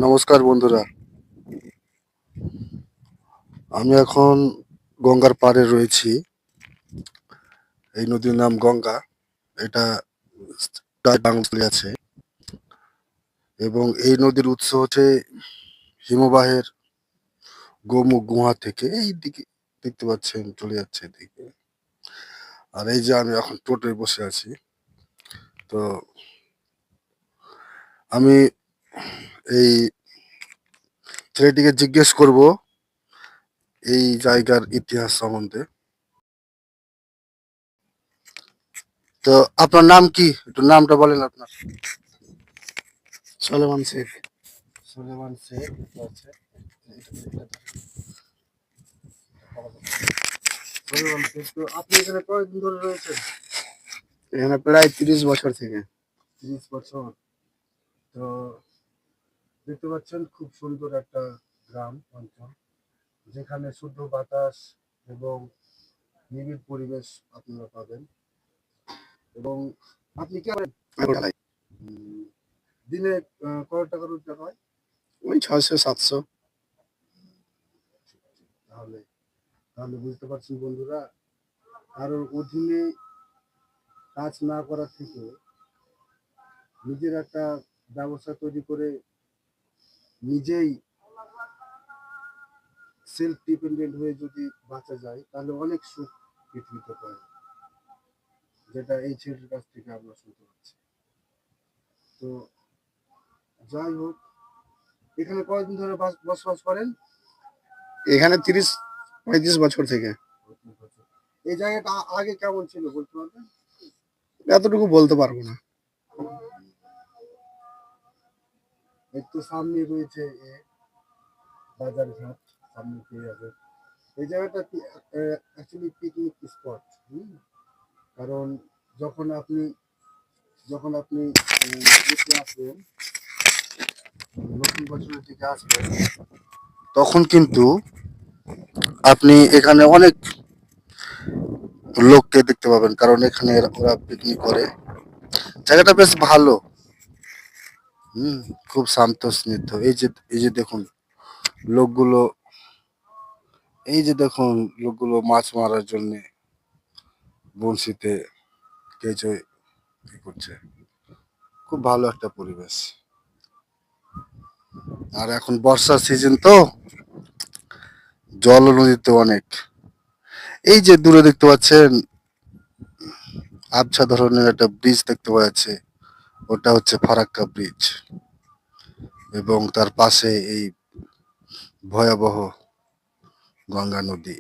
নমস্কার বন্ধুরা, আমি এখন গঙ্গার পাড়ে রয়েছি। এই নদীর নাম গঙ্গা। এটা প্রায় বাংলাদেশে আছে এবং এই নদীর উৎস হচ্ছে হিমবাহের গোমুখ গুহা থেকে এই দিকে দেখতে পাচ্ছেন চলে যাচ্ছে এদিকে। আর এই যে আমি এখন টোটোয় বসে আছি। তো আমি এই ছেলেটিকে জিজ্ঞেস করব এই জায়গার ইতিহাস সম্বন্ধে। তো আপনার নাম কি? একটু নামটা বলেন আপনার। সলেমান শেখ। সুলেমান শেখ। আচ্ছা, সুলেমান শেখ, তো আপনি এখানে কয়েকদিন ধরে রয়েছেন? এখানে প্রায় 30 বছর থেকে। 30 বছর। তো দেখতে পাচ্ছেন খুব সুন্দর একটা গ্রাম অঞ্চল, যেখানে শুদ্ধ বাতাস এবং নিবিড় পরিবেশ আপনারা পাবেন। এবং আপনি কি করেন? উম, দিনে কত টাকা রোজগার হয়? ওই 600-700। তাহলে তাহলে বুঝতে পারছেন বন্ধুরা, কারোর অধীনে কাজ না করার থেকে নিজের একটা ব্যবসা তৈরি করে নিজেই সেলফ ডিপেন্ডেন্ট হয়ে যদি বাঁচা যায়, তাহলে অনেক সুখ পৃথিবীতে পায়, যেটা এই ছেলের কাছ থেকে আমরা শুনতে পাচ্ছি। তো যাই হোক, এখানে কয়েকদিন ধরে বসবাস করেন? এখানে 30-35 বছর থেকে। এই জায়গাটা আগে কেমন ছিল বলতে পারবেন? এতটুকু বলতে পারবো না। একটু সামনে রয়েছে বাজার ঘাট, সামনে পেয়ে যাবে। এই জায়গাটা অ্যাকচুয়ালি পিকনিক স্পট। কারণ যখন আপনি যখন আপনি এতে আসবেন, নতুন বছরের দিকে আসবেন, তখন কিন্তু আপনি এখানে অনেক লোককে দেখতে পাবেন, কারণ এখানে ওরা পিকনিক করে। জায়গাটা বেশ ভালো। হুম, খুব শান্ত স্নিগ্ধ। এই যে দেখুন লোকগুলো, লোকগুলো মাছ মারার জন্য বড়শিতে কেঁচো করছে। খুব ভালো একটা পরিবেশ। আর এখন বর্ষার সিজন, তো জল নদীতে অনেক। এই যে দূরে দেখতে পাচ্ছেন আবছা ধরনের একটা ব্রিজ দেখতে পাওয়া যাচ্ছে, ওটা হচ্ছে ফারাক্কা ব্রিজ। এবং তার পাশে এই ভয়াবহ গঙ্গা নদী।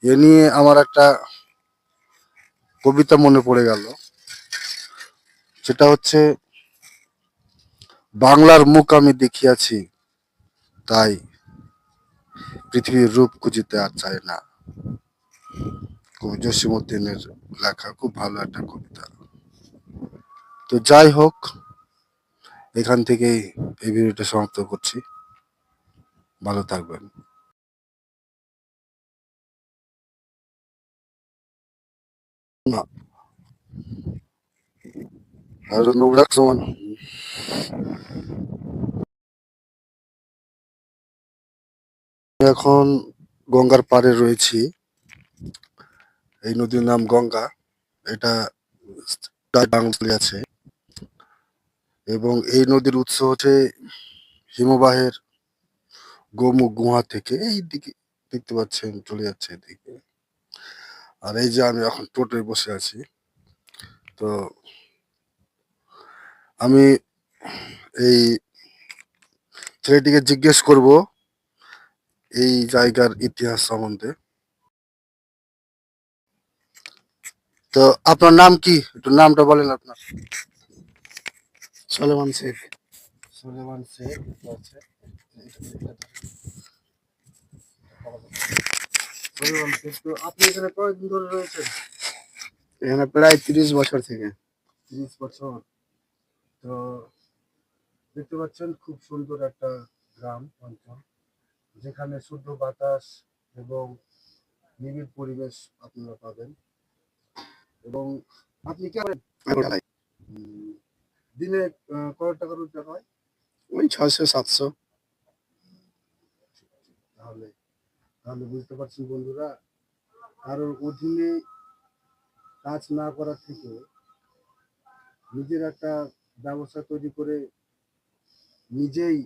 এ নিয়ে আমার একটা কবিতা মনে পড়ে গেল, সেটা হচ্ছে, বাংলার মুখ আমি দেখিয়াছি, তাই পৃথিবীর রূপ খুঁজিতে আর চায় না। কবি জসীমউদ্দিনের লেখা খুব ভালো একটা কবিতা। তো যাই হোক, এখান থেকেই এই ভিডিওটা সমাপ্ত করছি। ভালো থাকবেন। না, আর নোংরা সমান। আমি এখন গঙ্গার পাড়ে রয়েছি। এই নদীর নাম গঙ্গা। এটা প্রায় বাংলাদেশে আছে এবং এই নদীর উৎস হচ্ছে হিমবাহের গোমুখ গুহা থেকে এই দিকে দেখতে পাচ্ছেন চলে যাচ্ছে এদিকে। আর এই যে আমি এখন টোটোয় বসে আছি। তো আমি এই ছেলেটিকে জিজ্ঞেস করব এই জায়গার ইতিহাস সম্বন্ধে। তো আপনার নাম কি? একটু নামটা বলেন আপনার। সলেমান শেখ। সুলেমান শেখ। আচ্ছা, সুলেমান শেখ, তো আপনি এখানে কয়েকদিন ধরে রয়েছেন? এখানে প্রায় 30 বছর থেকে। 30 বছর। তো দেখতে পাচ্ছেন খুব সুন্দর একটা গ্রাম অঞ্চল, যেখানে শুদ্ধ বাতাস এবং নিবিড় পরিবেশ আপনারা পাবেন। এবং আপনি কি করেন? ঢালাই। উম, দিনে কত টাকা রোজগার হয়? ওই 600-700। তাহলে তাহলে বুঝতে পারছেন বন্ধুরা, কারোর অধীনে কাজ না করার থেকে নিজের একটা ব্যবসা তৈরি করে নিজেই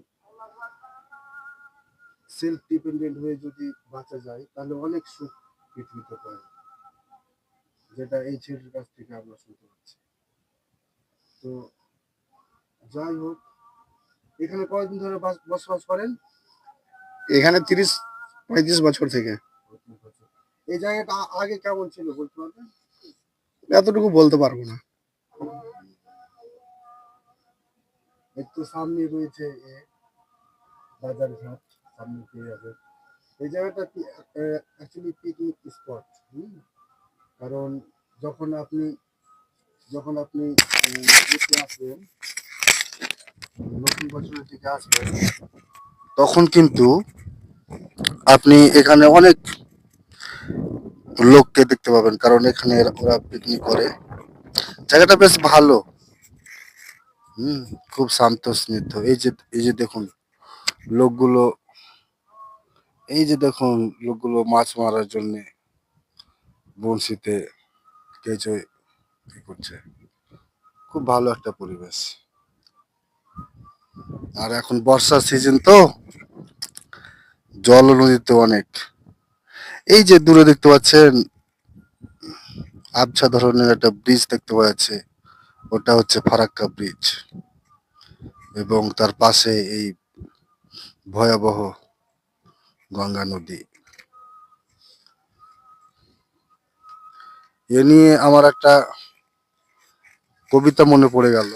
সেলফ ডিপেন্ডেন্ট হয়ে যদি বাঁচা যায় তাহলে অনেক সুখ পৃথিবীতে পায়, যেটা এই ছেলের কাছ থেকে আমরা শুনতে পাচ্ছি। তো যাই হোক, এখানে কয়দিন ধরে বসবাস করেন? এখানে 30-35 বছর থেকে। এই জায়গাটা আগে কেমন ছিল বলতে পারবেন? এতটুকু বলতে পারবো না। একটু সামনে রয়েছে বাজারঘাট, সামনে পেয়ে যাবে। এই জায়গাটা অ্যাকচুয়ালি পিকনিক স্পট। কারণ যখন আপনি যখন আপনি ইয়েতে আসবেন, নতুন বছরের দিকে আসবেন, তখন কিন্তু আপনি এখানে অনেক লোককে দেখতে পাবেন, কারণ এখানে ওরা পিকনিক করে। জায়গাটা বেশ ভালো। হুম, খুব শান্ত স্নিগ্ধ। এই যে দেখুন লোকগুলো, এই যে দেখুন লোকগুলো মাছ মারার জন্য বড়শিতে কেঁচো ই করছে। খুব ভালো একটা পরিবেশ। আর এখন বর্ষার সিজন তো, জল নদীতে অনেক। এই যে দূরে দেখতে পাচ্ছেন আবছা ধরনের একটা ব্রিজ দেখতে পাওয়া যাচ্ছে, ওটা হচ্ছে ফারাক্কা ব্রিজ। এবং তার পাশে এই ভয়াবহ গঙ্গা নদী। এ নিয়ে আমার একটা কবিতা মনে পড়ে গেল,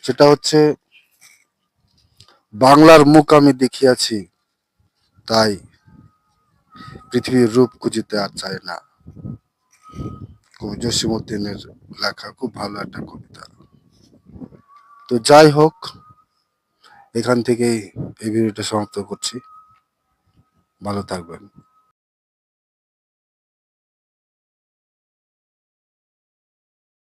সেটা হচ্ছে, বাংলার মুখ আমি দেখিয়াছি, তাই পৃথিবীর রূপ খুঁজিতে আর চাই না। কবি জসীমউদ্দিনের লেখা, খুব ভালো একটা কবিতা। তো যাই হোক, এখান থেকেই এই ভিডিওটা সমাপ্ত করছি। ভালো থাকবেন।